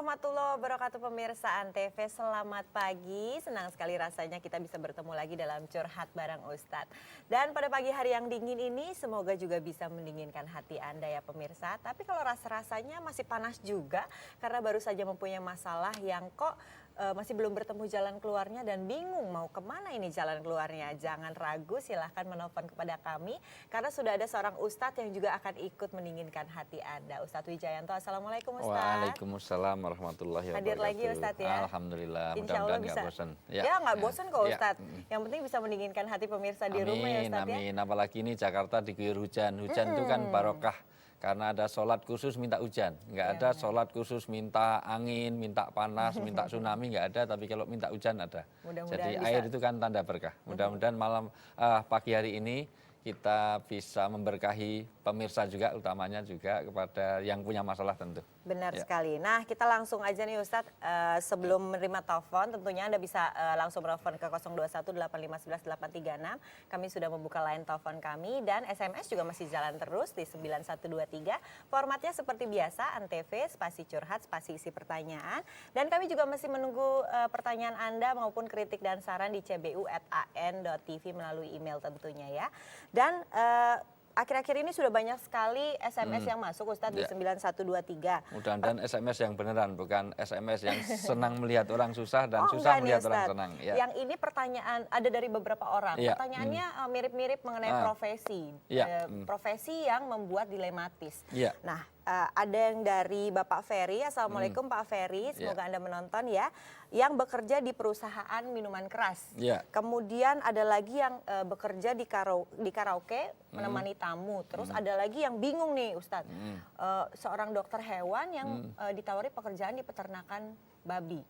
warahmatullahi wabarakatuh pemirsa Antv, selamat pagi. Senang sekali rasanya kita bisa bertemu lagi dalam Curhat Bareng Ustadz. Dan pada pagi hari yang dingin ini semoga juga bisa mendinginkan hati Anda ya pemirsa. Tapi kalau rasa-rasanya masih panas juga karena baru saja mempunyai masalah yang kok masih belum bertemu jalan keluarnya dan bingung mau kemana ini jalan keluarnya. Jangan ragu, silahkan menelpon kepada kami karena sudah ada seorang Ustadz yang juga akan ikut mendinginkan hati Anda. Ustadz Wijayanto, Assalamualaikum Ustadz. Waalaikumsalam warahmatullahi wabarakatuh. Hadir lagi Ustadz ya. Alhamdulillah, Insya Allah mudah-mudahan bisa. nggak bosan. Ya nggak bosan kok Ustadz. Yang penting bisa mendinginkan hati pemirsa di rumah ya Ustadz ya. Amin, apalagi ini Jakarta diguyur hujan. Hujan itu kan barokah. Karena ada sholat khusus minta hujan, nggak ada sholat khusus minta angin, minta panas, minta tsunami, nggak ada. Tapi kalau minta hujan ada. Jadi air itu kan tanda berkah. Mudah-mudahan pagi hari ini kita bisa memberkahi pemirsa juga, utamanya juga kepada yang punya masalah tentu. Benar sekali. Nah kita langsung aja nih Ustadz, sebelum menerima telepon tentunya Anda bisa langsung telepon ke 021-8511-836. Kami sudah membuka line telepon kami dan SMS juga masih jalan terus di 9123. Formatnya seperti biasa, Antv, spasi curhat, spasi isi pertanyaan. Dan kami juga masih menunggu pertanyaan Anda maupun kritik dan saran di cbu@an.tv melalui email tentunya ya. Dan akhir-akhir ini sudah banyak sekali SMS yang masuk Ustadz di 9123. Mudah-mudahan SMS yang beneran, bukan SMS yang senang melihat orang susah dan susah melihat orang senang. Ya. Yang ini pertanyaan ada dari beberapa orang. Pertanyaannya mirip-mirip mengenai profesi. Profesi yang membuat dilematis. Nah, ada yang dari Bapak Ferry. Assalamualaikum Pak Ferry, semoga Anda menonton ya. Yang bekerja di perusahaan minuman keras. Kemudian ada lagi yang bekerja di karaoke menemani tamu. Terus ada lagi yang bingung nih Ustadz. Seorang dokter hewan yang ditawari pekerjaan di peternakan babi.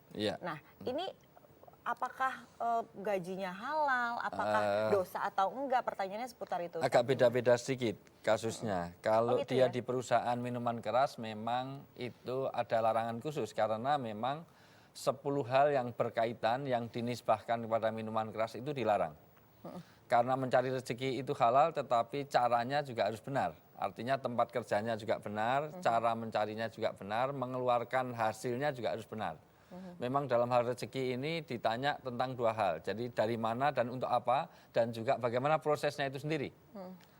Nah ini apakah gajinya halal, apakah dosa atau enggak, pertanyaannya seputar itu. Agak beda-beda sedikit kasusnya. Kalau dia di perusahaan minuman keras memang itu ada larangan khusus karena memang 10 hal yang berkaitan yang dinisbahkan kepada minuman keras itu dilarang. Karena mencari rezeki itu halal tetapi caranya juga harus benar. Artinya tempat kerjanya juga benar, cara mencarinya juga benar, mengeluarkan hasilnya juga harus benar. Memang dalam hal rezeki ini ditanya tentang 2 hal. Jadi dari mana dan untuk apa dan juga bagaimana prosesnya itu sendiri.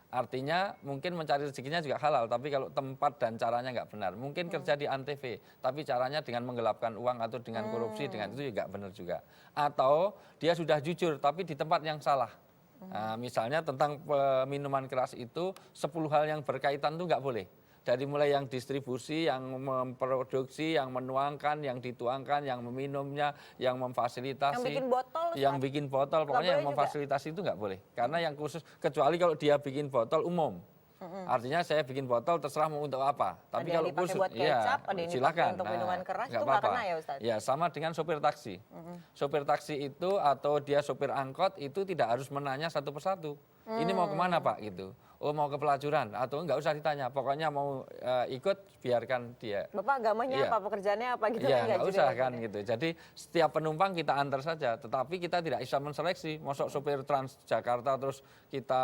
Artinya mungkin mencari rezekinya juga halal, tapi kalau tempat dan caranya nggak benar. Mungkin kerja di Antv, tapi caranya dengan menggelapkan uang atau dengan korupsi, dengan itu juga benar juga. Atau dia sudah jujur, tapi di tempat yang salah. Nah, misalnya tentang minuman keras itu 10 hal yang berkaitan itu nggak boleh. Dari mulai yang distribusi, yang memproduksi, yang menuangkan, yang dituangkan, yang meminumnya, yang memfasilitasi. Yang bikin botol, pokoknya yang memfasilitasi itu nggak boleh. Karena yang khusus, kecuali kalau dia bikin botol umum. Artinya saya bikin botol terserah mau untuk apa. Tapi kalau khusus, silakan. Untuk minuman keras itu nggak kena ya Ustadz? Ya sama dengan sopir taksi. Sopir taksi itu atau dia sopir angkot itu tidak harus menanya satu persatu. Ini mau kemana Pak gitu. Oh mau ke pelacuran atau nggak usah ditanya. Pokoknya mau ikut biarkan dia. Bapak agamanya apa, pekerjaannya apa gitu? Iya nggak usah kan gitu. Jadi setiap penumpang kita antar saja. Tetapi kita tidak bisa menseleksi. Masuk sopir Transjakarta terus kita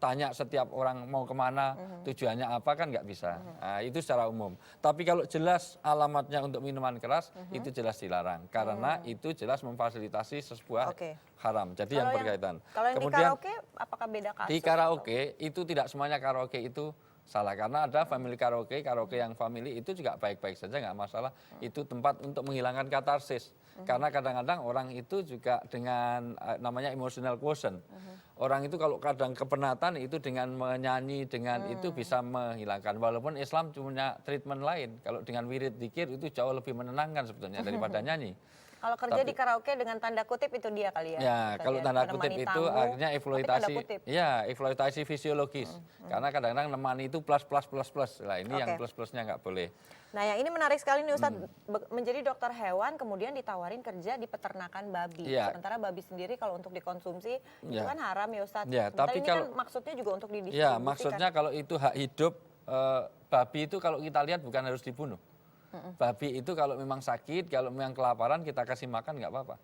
tanya setiap orang mau kemana, tujuannya apa kan nggak bisa. Nah, itu secara umum. Tapi kalau jelas alamatnya untuk minuman keras itu jelas dilarang. Karena itu jelas memfasilitasi sebuah haram. Jadi yang berkaitan. Kalau yang kemudian, di karaoke apakah beda kasus? Di karaoke itu tidak semuanya karaoke itu salah. Karena ada family karaoke, karaoke yang family itu juga baik-baik saja nggak masalah. Itu tempat untuk menghilangkan katarsis. Karena kadang-kadang orang itu juga dengan namanya emotional quotient. Orang itu kalau kadang kepenatan itu dengan menyanyi, dengan itu bisa menghilangkan. Walaupun Islam punya treatment lain. Kalau dengan wirid dzikir itu jauh lebih menenangkan sebetulnya daripada nyanyi. Kalau kerja di karaoke dengan tanda kutip itu dia kali ya? Ya, kalau tanda kutip itu akhirnya eksploitasi fisiologis. Karena kadang-kadang nemani itu plus. Nah ini yang plus-plusnya nggak boleh. Nah yang ini menarik sekali nih Ustadz, menjadi dokter hewan kemudian ditawarin kerja di peternakan babi. Sementara babi sendiri kalau untuk dikonsumsi itu kan haram ya Ustadz. Tapi ini kan maksudnya juga untuk didistribusikan. Ya, maksudnya kalau itu hak hidup, babi itu kalau kita lihat bukan harus dibunuh. Babi itu kalau memang sakit, kalau memang kelaparan kita kasih makan nggak apa-apa.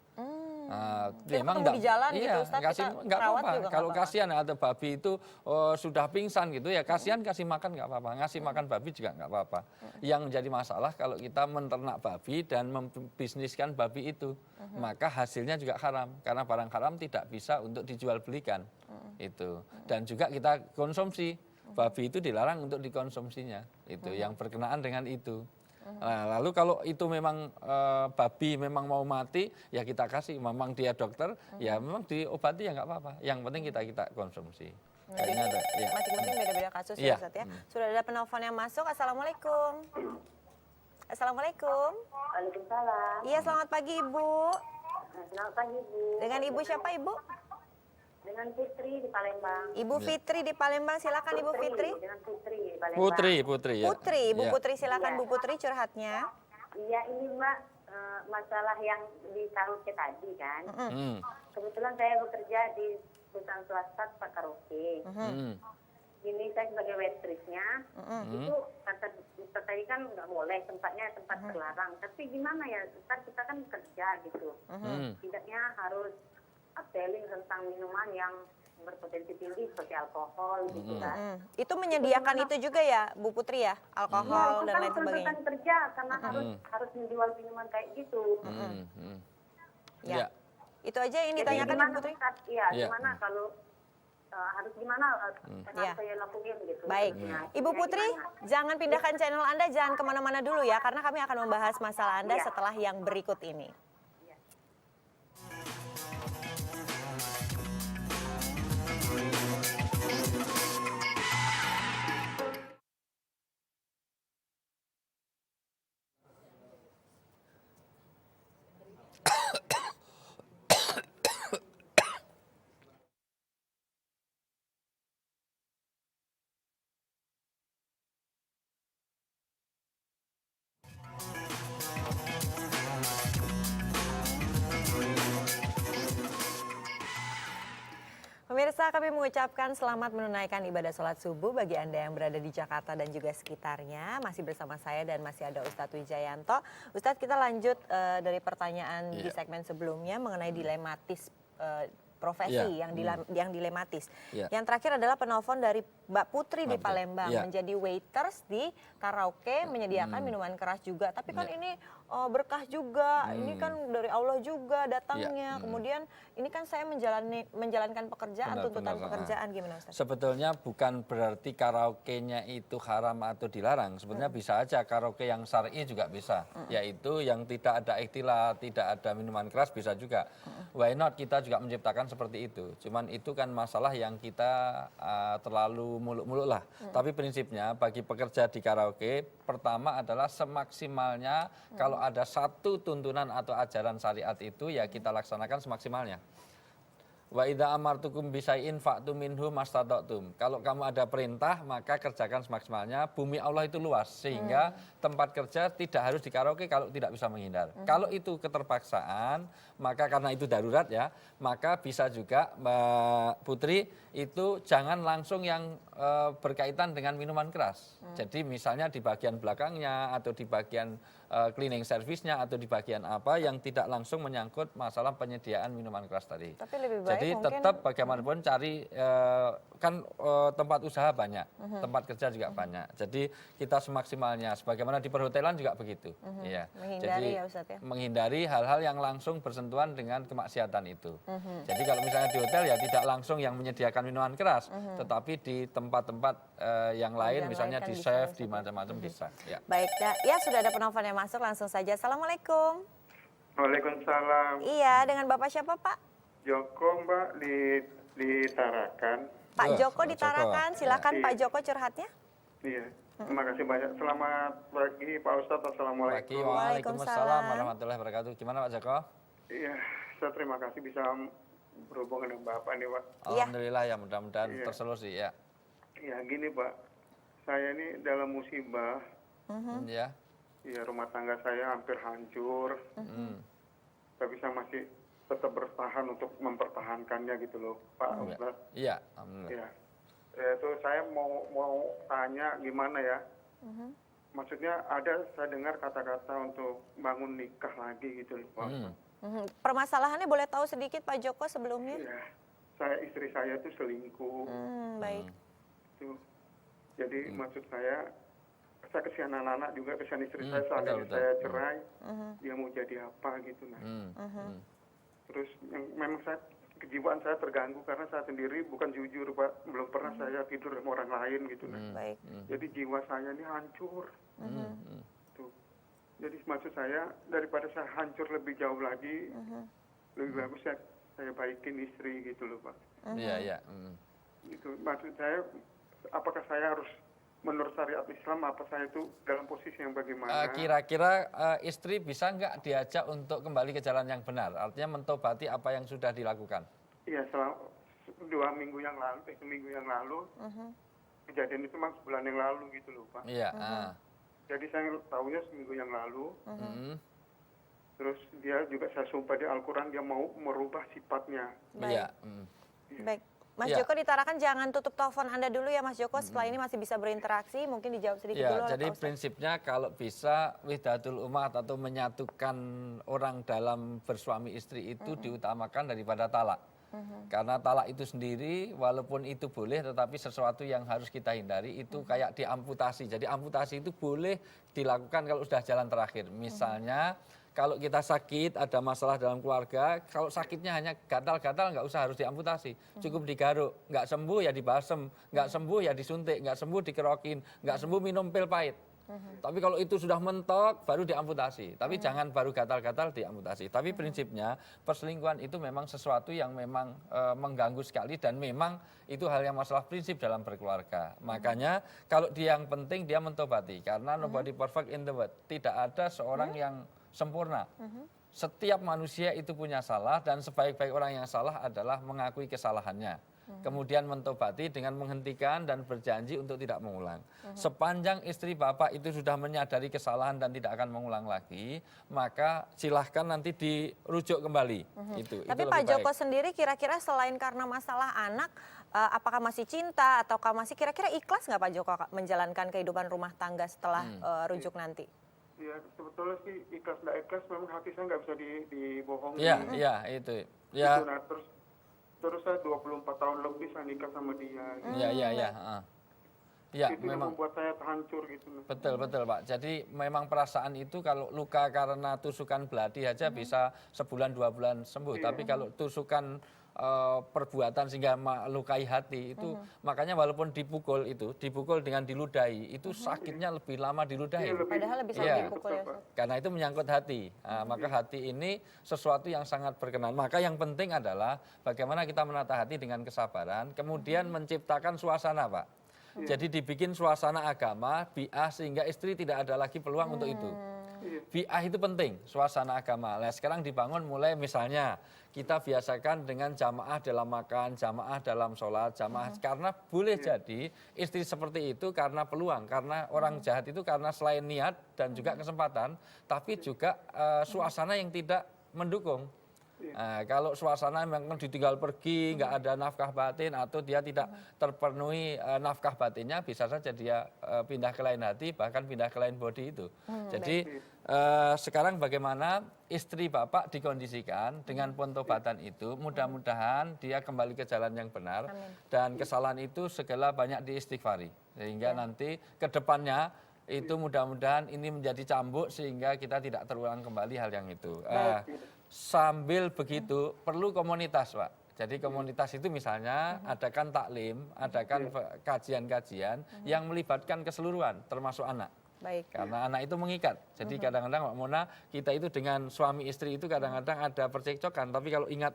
Memang di jalan gitu, Ustaz, nggak apa-apa. Kalau kasihan atau babi itu sudah pingsan gitu ya, kasihan kasih makan nggak apa-apa. Ngasih makan babi juga nggak apa-apa. Yang menjadi masalah kalau kita menternak babi dan membisniskan babi itu, maka hasilnya juga haram. Karena barang haram tidak bisa untuk dijual belikan. Itu. Dan juga kita konsumsi. Babi itu dilarang untuk dikonsumsinya. Itu yang berkenaan dengan itu. Nah, lalu kalau itu memang babi memang mau mati, ya kita kasih. Memang dia dokter, ya memang diobati ya nggak apa-apa. Yang penting kita konsumsi. Kayaknya ada. Ya. Masing-masing beda-beda kasus ya, Ustaz ya. Sudah ada penelpon yang masuk. Assalamualaikum. Assalamualaikum. Waalaikumsalam. Iya, selamat pagi Ibu. Selamat pagi Bu. Dengan Ibu siapa Ibu? Dengan Fitri di Palembang. Ibu Fitri di Palembang, silakan Ibu Fitri. Dengan Fitri di Palembang. Putri ya. Putri, Ibu Putri silakan Bu Putri curhatnya. Iya ini Mbak, masalah yang di karaoke tadi kan. Kebetulan saya bekerja di perusahaan swasta Pak karaoke. Ini saya sebagai waitressnya, itu kata Ustaz tadi kan nggak boleh, tempatnya tempat terlarang. Tapi gimana ya, Ustaz kita kan kerja gitu. Tidaknya harus upselling tentang minuman yang berpotensi tinggi seperti alkohol gitu kan. Itu menyediakan itu juga ya Bu Putri ya, alkohol dan lain sebagainya. Kita kerja karena harus menjual minuman kayak gitu. Ya. Itu aja yang ditanyakan Bu Putri. Iya, gimana kalau harus gimana saya lakuin gitu. Baik, Ibu Putri, jangan pindahkan channel Anda, jangan kemana-mana dulu ya, karena kami akan membahas masalah Anda setelah yang berikut ini. Pemirsa, kami mengucapkan selamat menunaikan ibadah sholat subuh bagi Anda yang berada di Jakarta dan juga sekitarnya. Masih bersama saya dan masih ada Ustadz Wijayanto. Ustadz, kita lanjut dari pertanyaan di segmen sebelumnya mengenai dilematis profesi yang dilematis. Yang terakhir adalah penelpon dari Mbak Putri di Palembang, menjadi waiters di karaoke, menyediakan minuman keras juga. Tapi kan ini berkah juga, ini kan dari Allah juga datangnya. Kemudian ini kan saya menjalankan pekerjaan, tuntutan pekerjaan, gimana Ustaz? Sebetulnya bukan berarti karaoke-nya itu haram atau dilarang. Sebetulnya bisa aja karaoke yang syar'i juga bisa. Yaitu yang tidak ada ikhtilat, tidak ada minuman keras bisa juga. Why not kita juga menciptakan seperti itu. Cuman itu kan masalah yang kita terlalu muluk-muluk lah. Tapi prinsipnya bagi pekerja di karaoke, pertama adalah semaksimalnya kalau ada satu tuntunan atau ajaran syariat itu ya kita laksanakan semaksimalnya. Wa idza amartukum bisyai'in fa'tu minhu mastata'tum. Kalau kamu ada perintah maka kerjakan semaksimalnya. Bumi Allah itu luas sehingga tempat kerja tidak harus di karaoke kalau tidak bisa menghindar. Kalau itu keterpaksaan, maka karena itu darurat ya, maka bisa juga Mbak Putri itu jangan langsung yang berkaitan dengan minuman keras. Jadi misalnya di bagian belakangnya atau di bagian cleaning service-nya atau di bagian apa yang tidak langsung menyangkut masalah penyediaan minuman keras tadi. Tapi lebih baik jadi tetap bagaimanapun cari kan tempat usaha banyak, tempat kerja juga banyak. Jadi kita semaksimalnya, sebagaimana di perhotelan juga begitu. Ya. Menghindari jadi, ya Ustaz ya. menghindari hal-hal yang langsung bersentuhan dengan kemaksiatan itu. Jadi kalau misalnya di hotel ya tidak langsung yang menyediakan minuman keras, tetapi di tempat-tempat yang lain, misalnya di chef, di macam-macam bisa. Ya. Baik, ya sudah ada penelpon yang masuk, langsung saja. Assalamualaikum. Waalaikumsalam. Iya, dengan Bapak siapa Pak? Joko Mbak di Tarakan. Pak Joko di Tarakan, silakan Pak Joko curhatnya. Iya, terima kasih banyak. Selamat pagi Pak Ustadz, Assalamualaikum. Waalaikumsalam warahmatullahi wabarakatuh. Gimana Pak Joko? Iya, saya terima kasih bisa berhubung dengan Bapak nih Pak. Alhamdulillah ya, mudah-mudahan tersolusi ya. Iya, gini Pak, saya ini dalam musibah. Ya. Iya, rumah tangga saya hampir hancur. Tapi saya masih tetap bertahan untuk mempertahankannya gitu loh, Pak Ustadz. Iya, alhamdulillah. Iya. Itu saya mau tanya gimana ya? Maksudnya saya dengar kata-kata untuk bangun nikah lagi gitu loh, Pak. Permasalahannya boleh tahu sedikit Pak Joko sebelumnya? Ya, istri saya itu selingkuh. Baik. Jadi maksud saya kesian anak-anak juga, kesian istri saya saat saya cerai, dia mau jadi apa gitu. Terus yang memang kejiwaan saya terganggu karena saya sendiri bukan jujur Pak, belum pernah saya tidur sama orang lain gitu. Baik. Jadi jiwa saya ini hancur. Tuh. Jadi maksud saya daripada saya hancur lebih jauh lagi, lebih bagus saya baikin istri gitu loh Pak. Iya. Itu maksud saya, apakah saya harus menurut syariat Islam, apa saya itu dalam posisi yang bagaimana? Kira-kira istri bisa nggak diajak untuk kembali ke jalan yang benar? Artinya mentobati apa yang sudah dilakukan? Iya, seminggu yang lalu, kejadian itu memang sebulan yang lalu gitu loh Pak. Iya. Jadi saya tahunya seminggu yang lalu. Terus dia juga saya sumpah di Al-Quran dia mau merubah sifatnya. Iya. Baik. Mas Joko ditarakan jangan tutup telepon Anda dulu ya Mas Joko, setelah ini masih bisa berinteraksi, mungkin dijawab sedikit dulu. Jadi prinsipnya kalau bisa wihdatul umat atau menyatukan orang dalam bersuami istri itu diutamakan daripada talak. Karena talak itu sendiri walaupun itu boleh tetapi sesuatu yang harus kita hindari itu kayak diamputasi. Jadi amputasi itu boleh dilakukan kalau sudah jalan terakhir. Misalnya kalau kita sakit, ada masalah dalam keluarga, kalau sakitnya hanya gatal-gatal nggak usah harus diamputasi. Cukup digaruk, nggak sembuh ya dibalsem, nggak sembuh ya disuntik, nggak sembuh dikerokin, nggak sembuh minum pil pahit. Tapi kalau itu sudah mentok baru diamputasi. Tapi jangan baru gatal-gatal diamputasi. Tapi prinsipnya perselingkuhan itu memang sesuatu yang memang mengganggu sekali dan memang itu hal yang masalah prinsip dalam berkeluarga. Makanya kalau dia yang penting dia mentobati karena nobody perfect in the world. Tidak ada seorang yang sempurna. Setiap manusia itu punya salah dan sebaik-baik orang yang salah adalah mengakui kesalahannya. Kemudian mentobati dengan menghentikan dan berjanji untuk tidak mengulang. Sepanjang istri bapak itu sudah menyadari kesalahan dan tidak akan mengulang lagi, maka silahkan nanti dirujuk kembali. Tapi Pak Joko sendiri kira-kira selain karena masalah anak, apakah masih cinta ataukah masih kira-kira ikhlas nggak Pak Joko menjalankan kehidupan rumah tangga setelah rujuk nanti? Ya sebetulnya sih ikhlas nggak ikhlas memang hati saya nggak bisa dibohongi. Iya itu. Ya. Nah, terus saya 24 tahun lebih saya nikah sama dia. Gitu. Iya. Ya, itu memang membuat saya hancur gitu. Betul Pak. Jadi memang perasaan itu kalau luka karena tusukan belati aja bisa sebulan 2 bulan sembuh. Tapi kalau tusukan perbuatan sehingga melukai hati itu makanya walaupun dipukul dengan diludahi itu sakitnya lebih lama diludahi. Padahal lebih sakit dipukul ya. Karena itu menyangkut hati. Maka hati ini sesuatu yang sangat berkenan. Maka yang penting adalah bagaimana kita menata hati dengan kesabaran, kemudian menciptakan suasana Pak. Jadi dibikin suasana agama, bi'ah sehingga istri tidak ada lagi peluang untuk itu. Bi'ah itu penting, suasana agama. Nah, sekarang dibangun mulai misalnya kita biasakan dengan jamaah dalam makan, jamaah dalam sholat, jamaah. Karena boleh jadi istri seperti itu karena peluang, karena orang jahat itu karena selain niat dan juga kesempatan, tapi juga suasana yang tidak mendukung. Nah, kalau suasana memang ditinggal pergi, nggak ada nafkah batin atau dia tidak terpenuhi nafkah batinnya, bisa saja dia pindah ke lain hati, bahkan pindah ke lain body itu. Jadi sekarang bagaimana istri bapak dikondisikan dengan pentobatan itu, mudah-mudahan dia kembali ke jalan yang benar. Dan kesalahan itu segala banyak diistighfari. Sehingga nanti ke depannya itu mudah-mudahan ini menjadi cambuk sehingga kita tidak terulang kembali hal yang itu. Sambil begitu perlu komunitas Pak. Jadi komunitas itu misalnya adakan taklim, adakan kajian-kajian yang melibatkan keseluruhan termasuk anak. Baik. Karena anak itu mengikat. Jadi kadang-kadang Mbak Mona, kita itu dengan suami istri itu kadang-kadang ada percekcokan. Tapi kalau ingat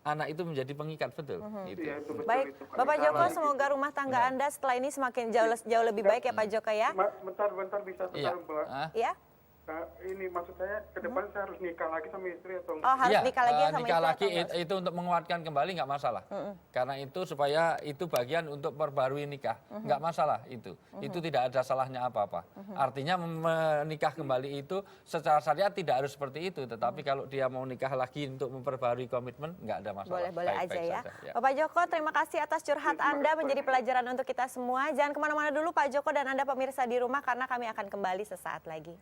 anak itu menjadi pengikat, betul. Gitu. Ya, itu betul, Baik, itu. Bapak Joko semoga rumah tangga Anda setelah ini semakin jauh lebih baik ya Pak Joko ya. Bentar bisa Mbak. Iya. Ini maksud saya ke depan saya harus nikah lagi sama istri atau enggak? Oh, harus nikah lagi sama nikah istri lagi itu untuk menguatkan kembali nggak masalah. Karena itu supaya itu bagian untuk perbarui nikah. Nggak masalah itu. Itu tidak ada salahnya apa-apa. Artinya menikah kembali itu secara syariat tidak harus seperti itu. Tetapi kalau dia mau nikah lagi untuk memperbarui komitmen nggak ada masalah. Boleh aja ya. Bapak Joko terima kasih atas curhat Anda menjadi pelajaran untuk kita semua. Jangan kemana-mana dulu Pak Joko dan Anda pemirsa di rumah karena kami akan kembali sesaat lagi.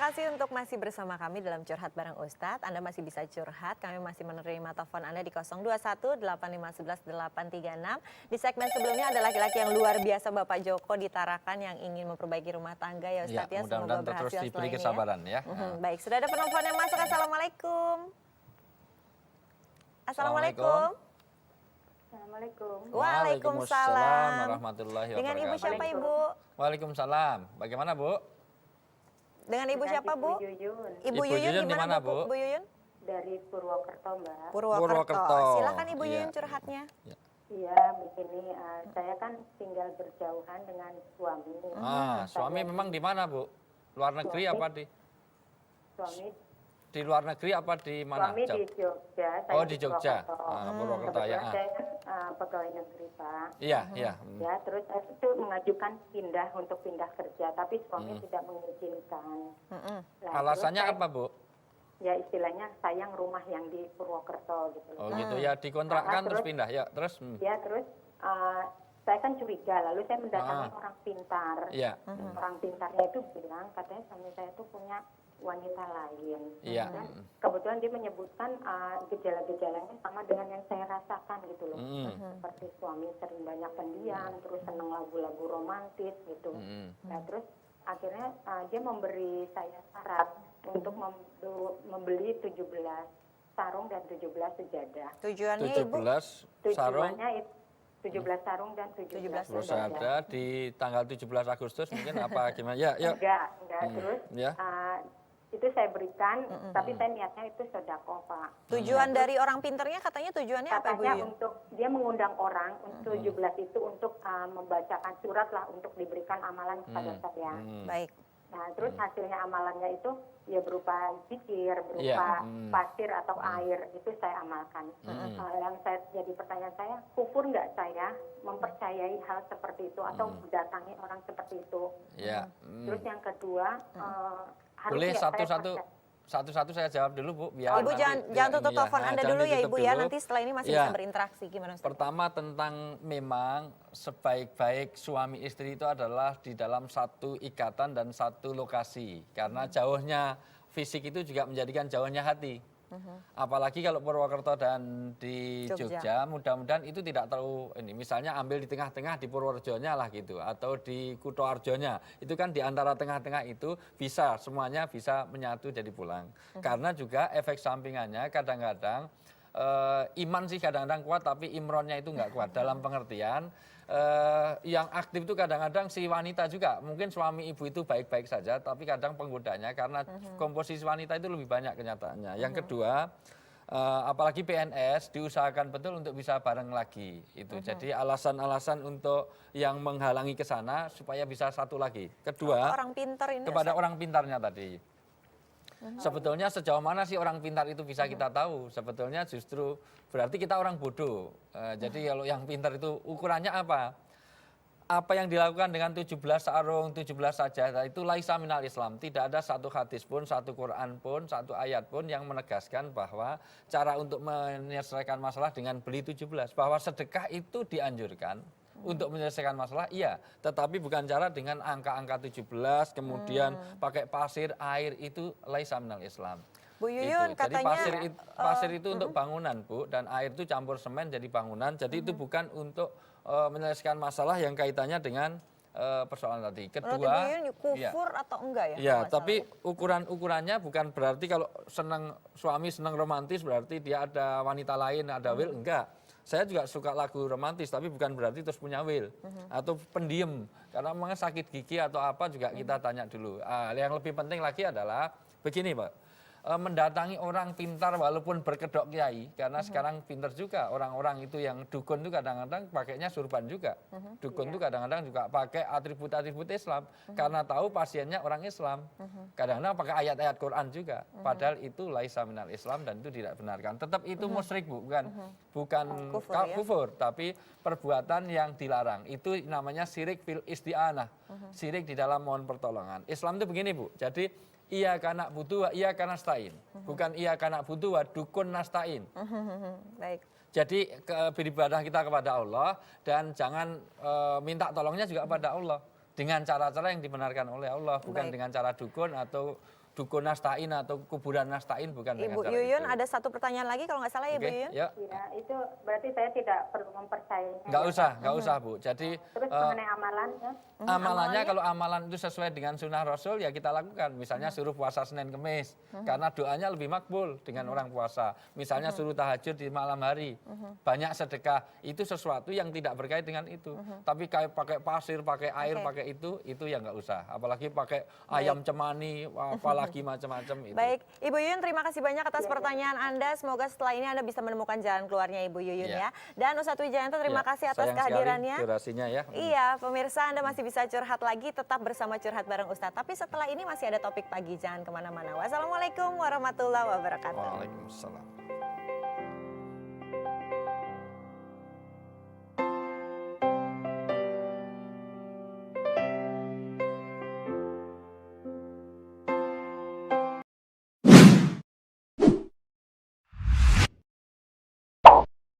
kasih untuk masih bersama kami dalam Curhat Bareng Ustadz. Anda masih bisa curhat, kami masih menerima telepon Anda di 021 8511 836. Di segmen sebelumnya ada laki-laki yang luar biasa, Bapak Joko di Tarakan, yang ingin memperbaiki rumah tangga ya Ustadz ya. Semoga berhasil terus diberi setelah kesabaran ini ya. ya. Baik, sudah ada penelpon yang masuk. Assalamualaikum. Assalamualaikum. Assalamualaikum. Waalaikumsalam warahmatullahi wabarakatuh. Dengan Ibu siapa Ibu? Waalaikumsalam. Bagaimana Bu? Dengan Ibu siapa Bu? Ibu Yuyun. Ibu Yuyun di mana Bu? Bu Yuyun? Dari Purwokerto, Mbak. Purwokerto. Silakan Ibu Yuyun curhatnya. Iya, begini, saya kan tinggal berjauhan dengan suami. Suami memang di mana Bu? Luar negeri apa di? Suami di luar negeri apa di mana? Suami di Jogja. Oh di Jogja. Purwokerto ya. Saya pegawai negeri Pak. Iya. Ya, terus saya itu mengajukan untuk pindah kerja, tapi suami tidak mengizinkan. Alasannya apa Bu? Ya istilahnya sayang rumah yang di Purwokerto gitu. Oh gitu ya, dikontrakkan terus pindah ya terus. Ya terus saya kan curiga, lalu saya mendatangi orang pintar. Iya. Orang pintarnya itu bilang katanya suami saya itu punya wanita lain. Iya. Dan kebetulan dia menyebutkan gejala-gejalanya sama dengan yang saya rasakan gitu loh. Seperti suami sering banyak pendiam, terus seneng lagu-lagu romantis gitu. Nah terus akhirnya dia memberi saya syarat untuk membeli 17 sarung dan 17 sejadah. Tujuannya 17 Ibu? sarung. Tujuannya 17 sarung dan 17 sejadah di tanggal 17 Agustus mungkin apa gimana? Ya. Enggak. Terus itu saya berikan, tapi saya niatnya itu sedekah Pak. Tujuan dari orang pinternya katanya tujuannya apa Bu? Katanya untuk dia mengundang orang untuk 17 itu untuk membacakan surat lah untuk diberikan amalan kepada saya. Baik. Nah terus hasilnya amalannya itu ya berupa zikir, berupa pasir atau air, itu saya amalkan. Yang jadi pertanyaan saya, kufur nggak saya mempercayai hal seperti itu atau mendatangi orang seperti itu? Iya. Terus yang kedua, boleh satu-satu saya jawab dulu Bu. Biar Ibu jangan tutup telepon Anda dulu ya Ibu ya, nanti setelah ini masih bisa berinteraksi. Gimana Ustaz? Pertama tentang memang sebaik-baik suami istri itu adalah di dalam satu ikatan dan satu lokasi. Karena jauhnya fisik itu juga menjadikan jauhnya hati. Apalagi kalau Purwokerto dan di Jogja, mudah-mudahan itu tidak terlalu ini. Misalnya ambil di tengah-tengah di Purworejonya lah gitu, atau di Kutoarjonya. Itu kan di antara tengah-tengah itu bisa semuanya bisa menyatu jadi pulang. Karena juga efek sampingannya kadang-kadang iman sih kadang-kadang kuat, tapi imronnya itu nggak kuat. Dalam pengertian yang aktif itu kadang-kadang si wanita juga. Mungkin suami ibu itu baik-baik saja, tapi kadang penggodanya karena komposisi wanita itu lebih banyak kenyataannya. Yang kedua, apalagi PNS diusahakan betul untuk bisa bareng lagi. Itu jadi alasan-alasan untuk yang menghalangi ke sana supaya bisa satu lagi. Kedua, orang pintar ini kepada orang pintarnya tadi. Sebetulnya sejauh mana sih orang pintar itu bisa kita tahu? Sebetulnya justru berarti kita orang bodoh. Jadi kalau yang pintar itu ukurannya apa? Apa yang dilakukan dengan 17 sarung, 17 sajadah itu laisa minal Islam. Tidak ada satu hadis pun, satu Quran pun, satu ayat pun yang menegaskan bahwa cara untuk menyelesaikan masalah dengan beli 17. Bahwa sedekah itu dianjurkan. Untuk menyelesaikan masalah, iya. Tetapi bukan cara dengan angka-angka 17, kemudian pakai pasir, air, itu laisa minal Islam. Bu Yuyun itu. katanya... Jadi pasir itu untuk bangunan, Bu. Dan air itu campur semen jadi bangunan. Jadi itu bukan untuk menyelesaikan masalah yang kaitannya dengan persoalan tadi. Kedua, menurut Bu Yuyun kufur atau enggak ya? Iya, tapi ukurannya bukan berarti kalau suami senang romantis berarti dia ada wanita lain, ada will, enggak. Saya juga suka lagu romantis, tapi bukan berarti terus punya will atau pendiem. Karena memang sakit gigi atau apa juga kita tanya dulu. Yang lebih penting lagi adalah begini Pak, mendatangi orang pintar walaupun berkedok kiai, karena sekarang pintar juga orang-orang itu yang dukun itu kadang-kadang pakainya surban juga. Dukun itu kadang-kadang juga pakai atribut-atribut Islam, karena tahu pasiennya orang Islam. Kadang-kadang pakai ayat-ayat Quran juga, padahal itu laisa minal Islam dan itu tidak benarkan. Tetap itu musyrik Bu, bukan kufur, tapi perbuatan yang dilarang. Itu namanya syirik fil isti'anah, syirik di dalam mohon pertolongan. Islam itu begini Bu, jadi iya karena butuh, iya karena nasta'in. Bukan iya karena butuh, dukun nasta'in. Baik. Jadi beribadah kita kepada Allah dan jangan minta tolongnya juga kepada Allah. Dengan cara-cara yang dibenarkan oleh Allah. Bukan dengan cara dukun atau dukun nasta'in atau kuburan nasta'in, bukan dengan Ibu cara Yuyun, itu. ada satu pertanyaan lagi kalau nggak salah ya, Ibu Yuyun? Ya. Ya, itu berarti saya tidak perlu mempercayainya. Nggak usah Bu. Jadi Terus mengenai amalan ya? amalannya kalau amalan itu sesuai dengan sunnah Rasul ya kita lakukan. Misalnya suruh puasa Senin Kemis, karena doanya lebih makbul dengan orang puasa. Misalnya suruh tahajud di malam hari, banyak sedekah. Itu sesuatu yang tidak berkait dengan itu. Tapi kayak pakai pasir, pakai air, pakai itu ya nggak usah. Apalagi pakai ayam cemani, apalagi macam-macam itu. Baik, Ibu Yuyun terima kasih banyak atas pertanyaan Anda. Semoga setelah ini Anda bisa menemukan jalan keluarnya Ibu Yuyun ya. Dan Ustadz Wijayanto terima kasih atas sayang kehadirannya. sekali durasinya ya. Iya, pemirsa Anda masih bisa curhat lagi, tetap bersama Curhat Bareng Ustadz. Tapi setelah ini masih ada topik pagi, jangan kemana-mana. Wassalamualaikum warahmatullahi wabarakatuh. Waalaikumsalam.